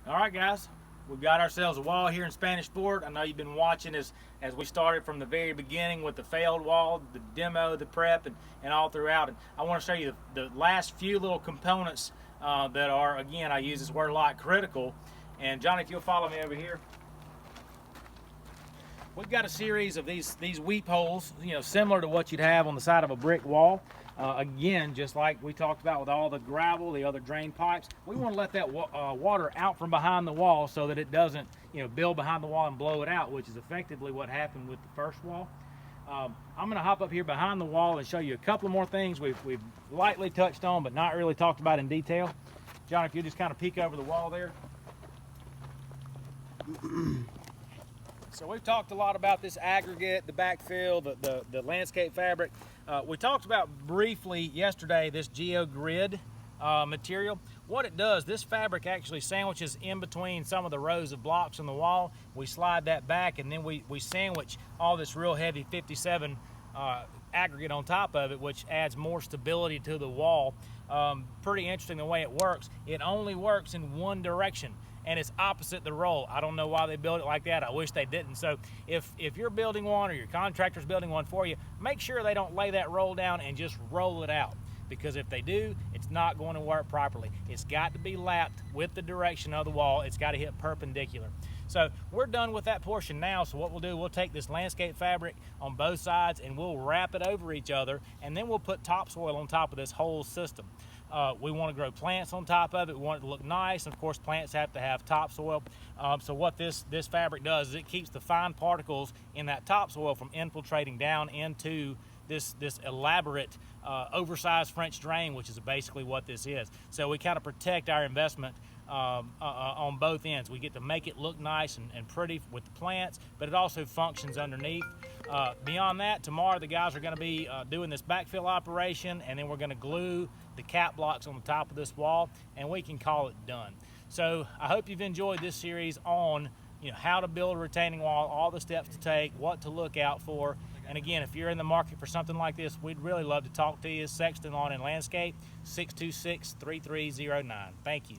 All right, guys, we've got ourselves a wall here in Spanish Fort. I know you've been watching as we started from the very beginning with the failed wall, the demo, the prep, and all throughout. And I want to show you the last few little components that are, again, I use this word a lot, critical. And Johnny, if you'll follow me over here. We've got a series of these weep holes, similar to what you'd have on the side of a brick wall. Again, just like we talked about with all the gravel, the other drain pipes, we want to let that water out from behind the wall so that it doesn't, build behind the wall and blow it out, which is effectively what happened with the first wall. I'm going to hop up here behind the wall and show you a couple more things we've lightly touched on, but not really talked about in detail. John, if you just kind of peek over the wall there. So we've talked a lot about this aggregate, the backfill, the landscape fabric. We talked about briefly yesterday this GeoGrid material. What it does, this fabric actually sandwiches in between some of the rows of blocks on the wall. We slide that back, and then we sandwich all this real heavy 57 aggregate on top of it, which adds more stability to the wall. Pretty interesting the way it works. It only works in one direction, and it's opposite the roll. I don't know why they built it like that. I wish they didn't. So if you're building one or your contractor's building one for you, make sure they don't lay that roll down and just roll it out, because if they do, it's not going to work properly. It's got to be lapped with the direction of the wall. It's got to hit perpendicular. So we're done with that portion now. So what we'll do, we'll take this landscape fabric on both sides and we'll wrap it over each other, and then we'll put topsoil on top of this whole system. We want to grow plants on top of it. We want it to look nice. And of course, plants have to have topsoil. So what this fabric does is it keeps the fine particles in that topsoil from infiltrating down into this elaborate oversized French drain, which is basically what this is. So we kind of protect our investment on both ends. We get to make it look nice and pretty with the plants, but it also functions underneath. Beyond that, tomorrow the guys are going to be doing this backfill operation, and then we're going to glue the cap blocks on the top of this wall, and we can call it done. So I hope you've enjoyed this series on how to build a retaining wall, all the steps to take, what to look out for. And again, if you're in the market for something like this, we'd really love to talk to you. Sexton Lawn and Landscape, 626-3309. Thank you.